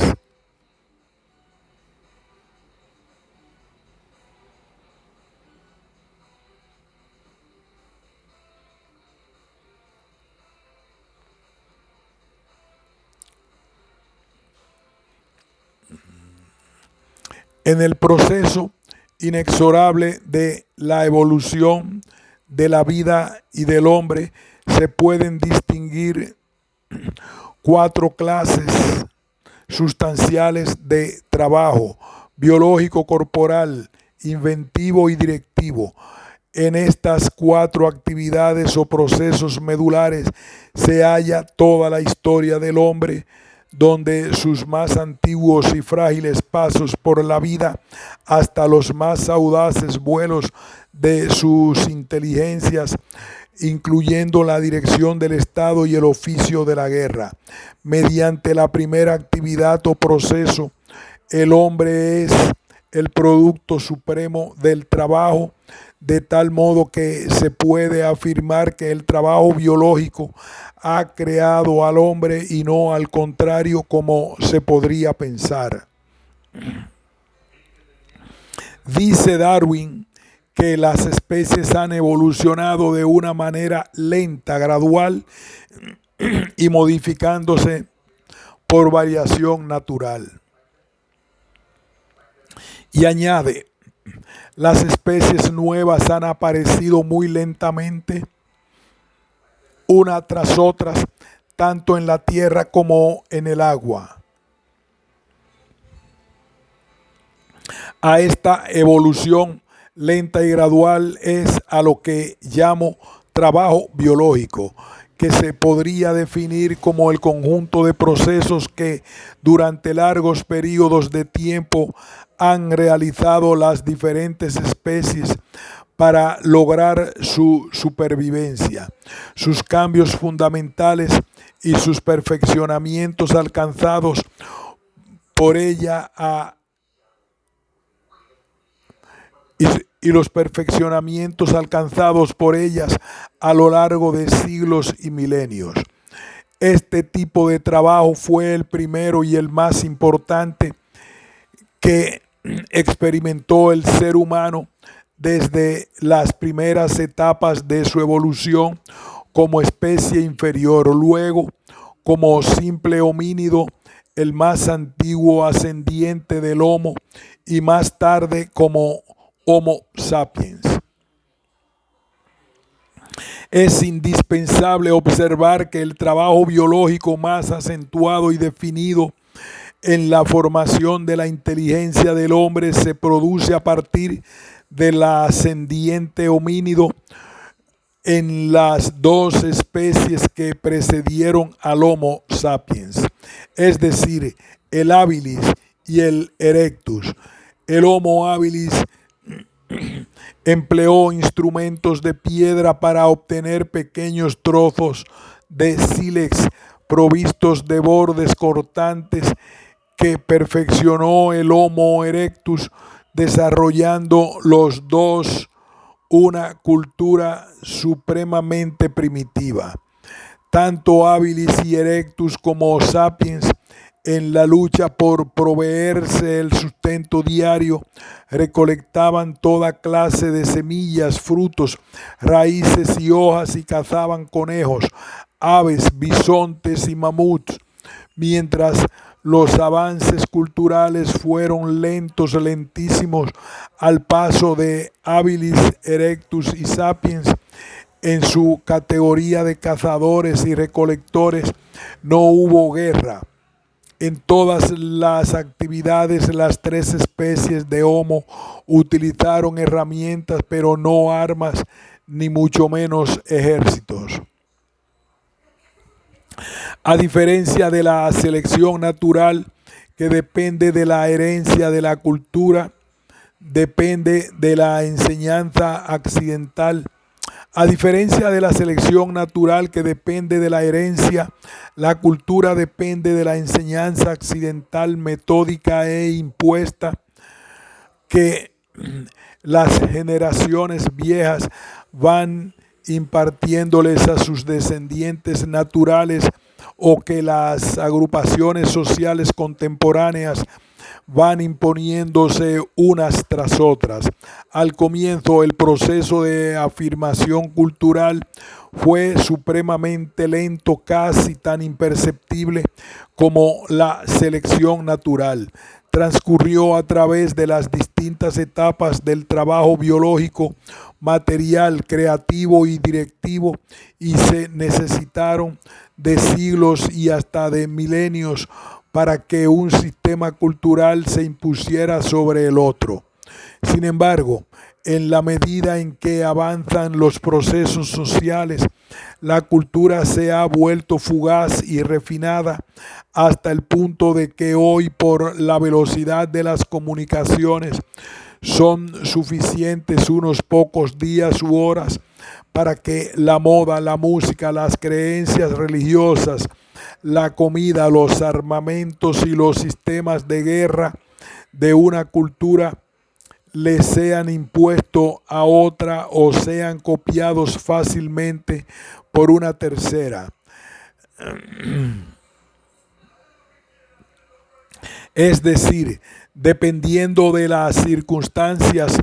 En el proceso inexorable de la evolución de la vida y del hombre se pueden distinguir 4 clases sustanciales de trabajo: biológico, corporal, inventivo y directivo. En estas 4 actividades o procesos medulares se halla toda la historia del hombre, donde sus más antiguos y frágiles pasos por la vida hasta los más audaces vuelos de sus inteligencias, incluyendo la dirección del Estado y el oficio de la guerra. Mediante la primera actividad o proceso, el hombre es el producto supremo del trabajo, de tal modo que se puede afirmar que el trabajo biológico ha creado al hombre y no al contrario, como se podría pensar. Dice Darwin que las especies han evolucionado de una manera lenta, gradual y modificándose por variación natural. Y añade, las especies nuevas han aparecido muy lentamente una tras otras, tanto en la tierra como en el agua. A esta evolución lenta y gradual es a lo que llamo trabajo biológico, que se podría definir como el conjunto de procesos que durante largos periodos de tiempo han realizado las diferentes especies para lograr su supervivencia. Sus cambios fundamentales y sus perfeccionamientos alcanzados por ella y los perfeccionamientos alcanzados por ellas a lo largo de siglos y milenios. Este tipo de trabajo fue el primero y el más importante que experimentó el ser humano desde las primeras etapas de su evolución como especie inferior, luego como simple homínido, el más antiguo ascendiente del Homo, y más tarde como Homo sapiens. Es indispensable observar que el trabajo biológico más acentuado y definido en la formación de la inteligencia del hombre se produce a partir de la ascendiente homínido en las dos especies que precedieron al Homo sapiens, es decir, el habilis y el erectus. El Homo habilis empleó instrumentos de piedra para obtener pequeños trozos de sílex provistos de bordes cortantes que perfeccionó el Homo erectus, desarrollando los dos una cultura supremamente primitiva. Tanto habilis y erectus como sapiens, en la lucha por proveerse el sustento diario, recolectaban toda clase de semillas, frutos, raíces y hojas y cazaban conejos, aves, bisontes y mamuts, mientras los avances culturales fueron lentísimos al paso de habilis, erectus y sapiens. En su categoría de cazadores y recolectores no hubo guerra. En todas las actividades, las tres especies de Homo utilizaron herramientas, pero no armas, ni mucho menos ejércitos. A diferencia de la selección natural, que depende de la herencia de la cultura, depende de la enseñanza accidental. A diferencia de la selección natural, que depende de la herencia, la cultura depende de la enseñanza accidental, metódica e impuesta, que las generaciones viejas van impartiéndoles a sus descendientes naturales, o que las agrupaciones sociales contemporáneas van imponiéndose unas tras otras. Al comienzo, el proceso de afirmación cultural fue supremamente lento, casi tan imperceptible como la selección natural. Transcurrió a través de las distintas etapas del trabajo biológico, material, creativo y directivo, y se necesitaron de siglos y hasta de milenios para que un sistema cultural se impusiera sobre el otro. Sin embargo, en la medida en que avanzan los procesos sociales, la cultura se ha vuelto fugaz y refinada hasta el punto de que hoy, por la velocidad de las comunicaciones, son suficientes unos pocos días u horas para que la moda, la música, las creencias religiosas, la comida, los armamentos y los sistemas de guerra de una cultura le sean impuestos a otra o sean copiados fácilmente por una tercera. Es decir, dependiendo de las circunstancias,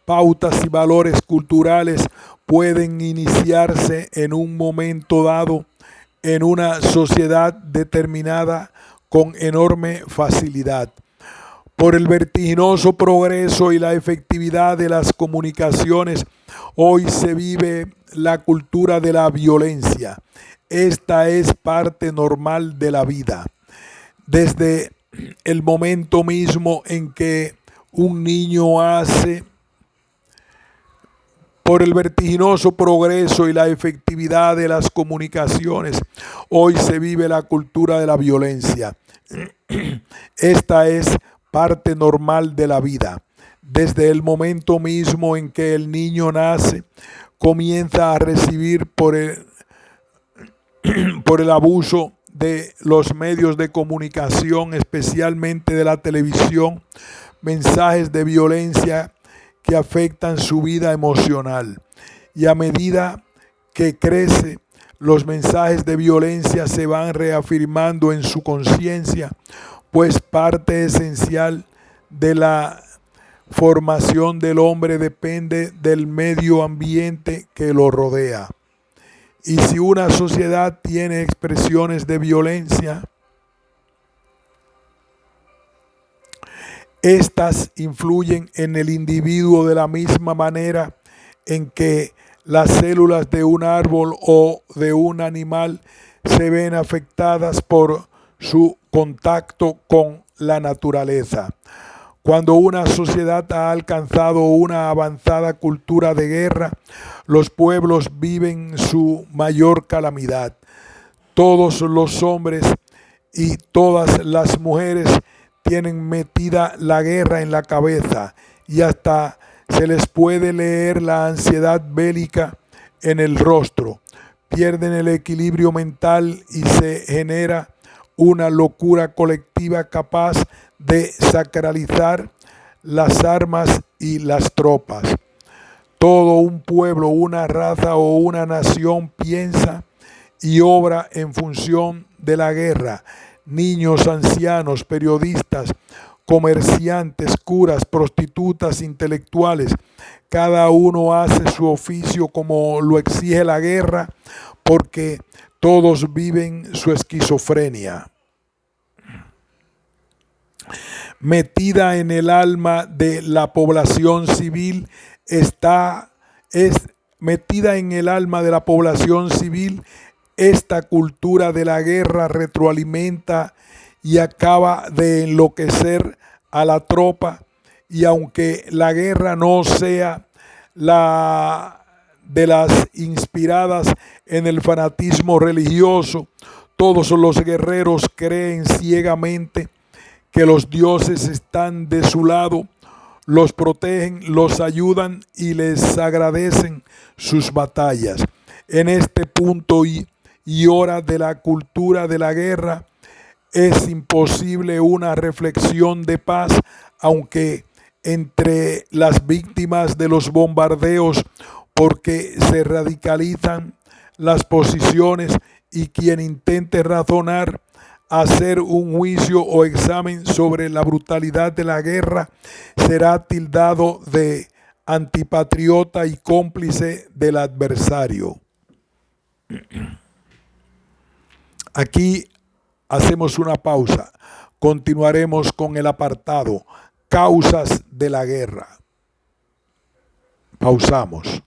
pautas y valores culturales pueden iniciarse en un momento dado en una sociedad determinada con enorme facilidad. Por el vertiginoso progreso y la efectividad de las comunicaciones, Hoy se vive la cultura de la violencia. Esta es parte normal de la vida. Desde el momento mismo en que un niño hace, por el vertiginoso progreso y la efectividad de las comunicaciones, hoy se vive la cultura de la violencia. Esta es parte normal de la vida. Desde el momento mismo en que el niño nace, comienza a recibir por el abuso de los medios de comunicación, especialmente de la televisión, mensajes de violencia que afectan su vida emocional. Y a medida que crece, los mensajes de violencia se van reafirmando en su conciencia, pues parte esencial de la formación del hombre depende del medio ambiente que lo rodea. Y si una sociedad tiene expresiones de violencia, estas influyen en el individuo de la misma manera en que las células de un árbol o de un animal se ven afectadas por su contacto con la naturaleza. Cuando una sociedad ha alcanzado una avanzada cultura de guerra, los pueblos viven su mayor calamidad. Todos los hombres y todas las mujeres tienen metida la guerra en la cabeza y hasta se les puede leer la ansiedad bélica en el rostro. Pierden el equilibrio mental y se genera una locura colectiva capaz de sacralizar las armas y las tropas. Todo un pueblo, una raza o una nación piensa y obra en función de la guerra. Niños, ancianos, periodistas, comerciantes, curas, prostitutas, intelectuales, cada uno hace su oficio como lo exige la guerra, porque todos viven su esquizofrenia. Metida en el alma de la población civil metida en el alma de la población civil. Esta cultura de la guerra retroalimenta y acaba de enloquecer a la tropa, y aunque la guerra no sea la de las inspiradas en el fanatismo religioso, todos los guerreros creen ciegamente que los dioses están de su lado, los protegen, los ayudan y les agradecen sus batallas. En este punto y hora de la cultura de la guerra, es imposible una reflexión de paz, aunque entre las víctimas de los bombardeos, porque se radicalizan las posiciones, y quien intente razonar, hacer un juicio o examen sobre la brutalidad de la guerra, será tildado de antipatriota y cómplice del adversario. Aquí hacemos una pausa. Continuaremos con el apartado Causas de la guerra. Pausamos.